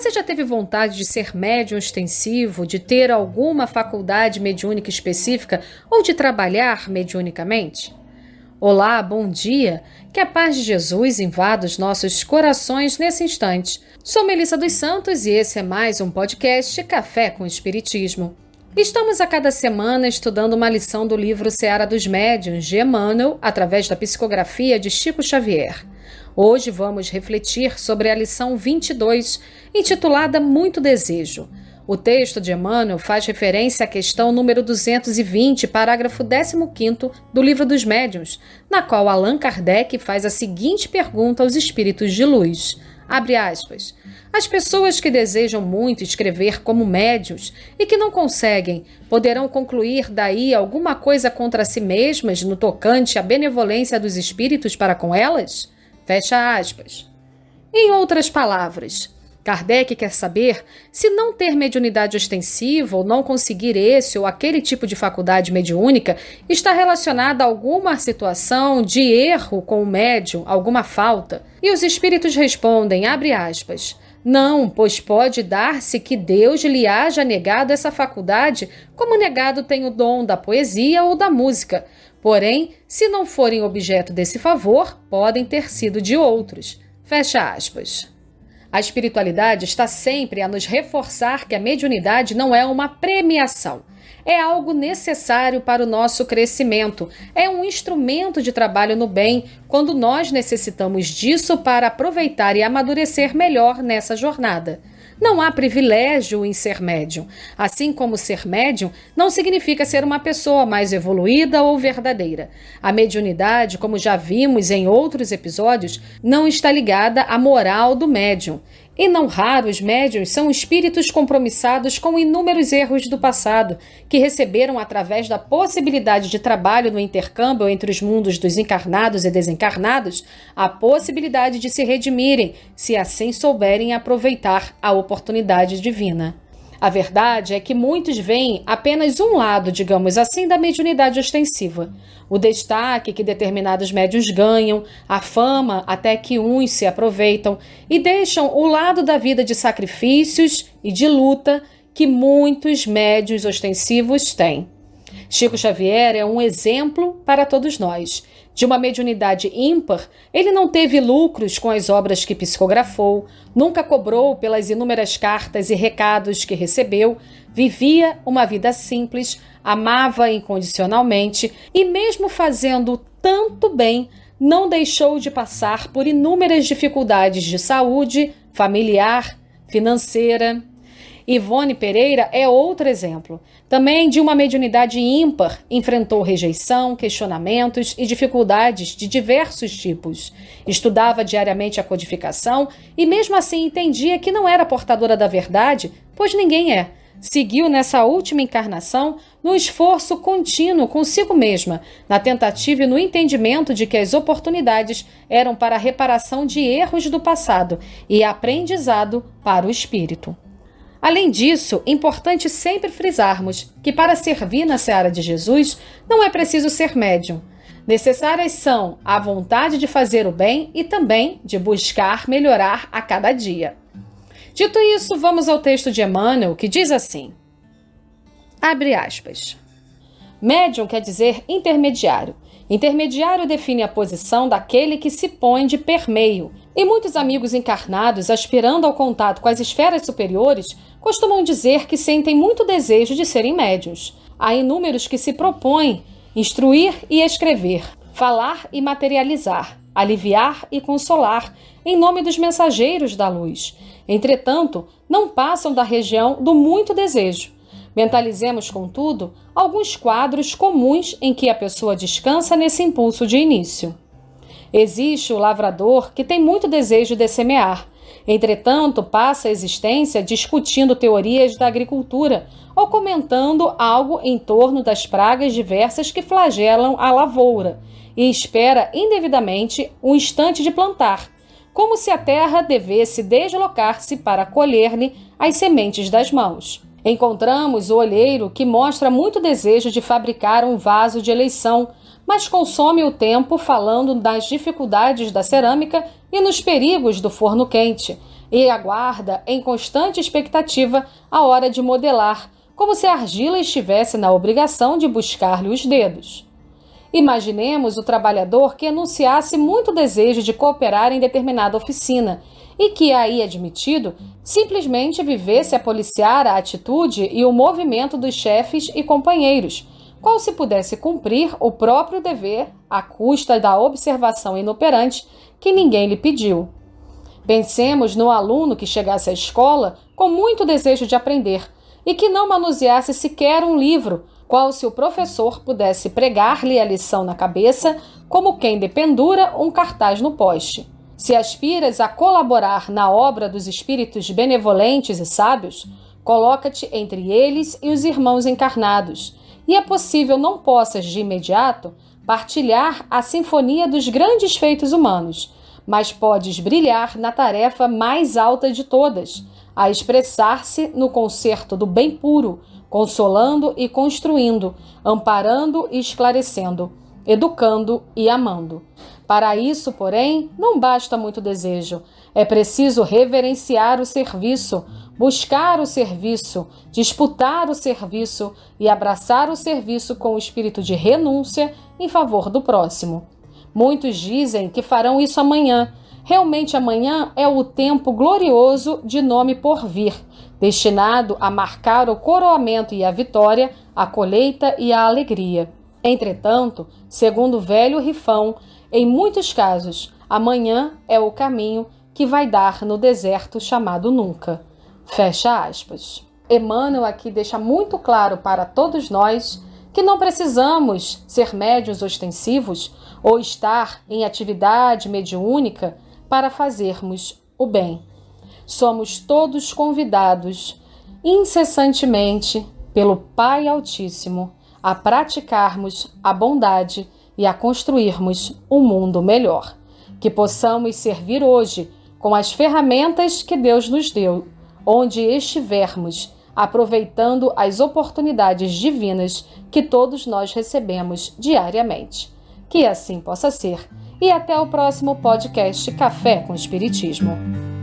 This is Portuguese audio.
Você já teve vontade de ser médium ostensivo, de ter alguma faculdade mediúnica específica ou de trabalhar mediunicamente? Olá, bom dia! Que a paz de Jesus invada os nossos corações nesse instante. Sou Melissa dos Santos e esse é mais um podcast Café com Espiritismo. Estamos a cada semana estudando uma lição do livro Seara dos Médiuns, de Emmanuel, através da psicografia de Chico Xavier. Hoje vamos refletir sobre a lição 22, intitulada Muito Desejo. O texto de Emmanuel faz referência à questão número 220, parágrafo 15º do Livro dos Médiuns, na qual Allan Kardec faz a seguinte pergunta aos espíritos de luz. Abre aspas. As pessoas que desejam muito escrever como médiuns e que não conseguem, poderão concluir daí alguma coisa contra si mesmas no tocante à benevolência dos espíritos para com elas? Fecha aspas. Em outras palavras, Kardec quer saber se não ter mediunidade ostensiva ou não conseguir esse ou aquele tipo de faculdade mediúnica está relacionada a alguma situação de erro com o médium, alguma falta. E os espíritos respondem, abre aspas, não, pois pode dar-se que Deus lhe haja negado essa faculdade, como negado tem o dom da poesia ou da música. Porém, se não forem objeto desse favor, podem ter sido de outros. Fecha aspas. A espiritualidade está sempre a nos reforçar que a mediunidade não é uma premiação. É algo necessário para o nosso crescimento. É um instrumento de trabalho no bem, quando nós necessitamos disso para aproveitar e amadurecer melhor nessa jornada. Não há privilégio em ser médium. Assim como ser médium não significa ser uma pessoa mais evoluída ou verdadeira. A mediunidade, como já vimos em outros episódios, não está ligada à moral do médium. E não raro os médiuns são espíritos compromissados com inúmeros erros do passado, que receberam através da possibilidade de trabalho no intercâmbio entre os mundos dos encarnados e desencarnados, a possibilidade de se redimirem, se assim souberem aproveitar a oportunidade divina. A verdade é que muitos veem apenas um lado, digamos assim, da mediunidade ostensiva. O destaque que determinados médiuns ganham, a fama até que uns se aproveitam e deixam o lado da vida de sacrifícios e de luta que muitos médiuns ostensivos têm. Chico Xavier é um exemplo para todos nós. De uma mediunidade ímpar, ele não teve lucros com as obras que psicografou, nunca cobrou pelas inúmeras cartas e recados que recebeu, vivia uma vida simples, amava incondicionalmente e, mesmo fazendo tanto bem, não deixou de passar por inúmeras dificuldades de saúde, familiar, financeira. Ivone Pereira é outro exemplo. Também de uma mediunidade ímpar, enfrentou rejeição, questionamentos e dificuldades de diversos tipos. Estudava diariamente a codificação e mesmo assim entendia que não era portadora da verdade, pois ninguém é. Seguiu nessa última encarnação no esforço contínuo consigo mesma, na tentativa e no entendimento de que as oportunidades eram para a reparação de erros do passado e aprendizado para o espírito. Além disso, importante sempre frisarmos que para servir na seara de Jesus não é preciso ser médium. Necessárias são a vontade de fazer o bem e também de buscar melhorar a cada dia. Dito isso, vamos ao texto de Emmanuel, que diz assim, abre aspas, médium quer dizer intermediário. Intermediário define a posição daquele que se põe de permeio, e muitos amigos encarnados, aspirando ao contato com as esferas superiores, costumam dizer que sentem muito desejo de serem médiuns. Há inúmeros que se propõem instruir e escrever, falar e materializar, aliviar e consolar, em nome dos mensageiros da luz. Entretanto, não passam da região do muito desejo. Mentalizemos, contudo, alguns quadros comuns em que a pessoa descansa nesse impulso de início. Existe o lavrador que tem muito desejo de semear. Entretanto, passa a existência discutindo teorias da agricultura ou comentando algo em torno das pragas diversas que flagelam a lavoura e espera indevidamente o instante de plantar, como se a terra devesse deslocar-se para colher-lhe as sementes das mãos. Encontramos o olheiro que mostra muito desejo de fabricar um vaso de eleição, mas consome o tempo falando das dificuldades da cerâmica e nos perigos do forno quente. e aguarda em constante expectativa a hora de modelar, como se a argila estivesse na obrigação de buscar-lhe os dedos. Imaginemos o trabalhador que enunciasse muito desejo de cooperar em determinada oficina e que, aí admitido, simplesmente vivesse a policiar a atitude e o movimento dos chefes e companheiros, qual se pudesse cumprir o próprio dever à custa da observação inoperante que ninguém lhe pediu. Pensemos no aluno que chegasse à escola com muito desejo de aprender e que não manuseasse sequer um livro, qual se o professor pudesse pregar-lhe a lição na cabeça, como quem dependura um cartaz no poste. Se aspiras a colaborar na obra dos espíritos benevolentes e sábios, coloca-te entre eles e os irmãos encarnados, e é possível não possas, de imediato, partilhar a sinfonia dos grandes feitos humanos, mas podes brilhar na tarefa mais alta de todas, a expressar-se no concerto do bem puro, consolando e construindo, amparando e esclarecendo, educando e amando. Para isso, porém, não basta muito desejo. É preciso reverenciar o serviço, buscar o serviço, disputar o serviço e abraçar o serviço com o espírito de renúncia em favor do próximo. Muitos dizem que farão isso amanhã. Realmente amanhã é o tempo glorioso de nome por vir, destinado a marcar o coroamento e a vitória, a colheita e a alegria. Entretanto, segundo o velho rifão, em muitos casos, amanhã é o caminho que vai dar no deserto chamado nunca. Fecha aspas. Emmanuel aqui deixa muito claro para todos nós que não precisamos ser médiuns ostensivos ou estar em atividade mediúnica para fazermos o bem. Somos todos convidados incessantemente pelo Pai Altíssimo a praticarmos a bondade e a construirmos um mundo melhor. Que possamos servir hoje com as ferramentas que Deus nos deu, onde estivermos, aproveitando as oportunidades divinas que todos nós recebemos diariamente. Que assim possa ser. E até o próximo podcast Café com Espiritismo.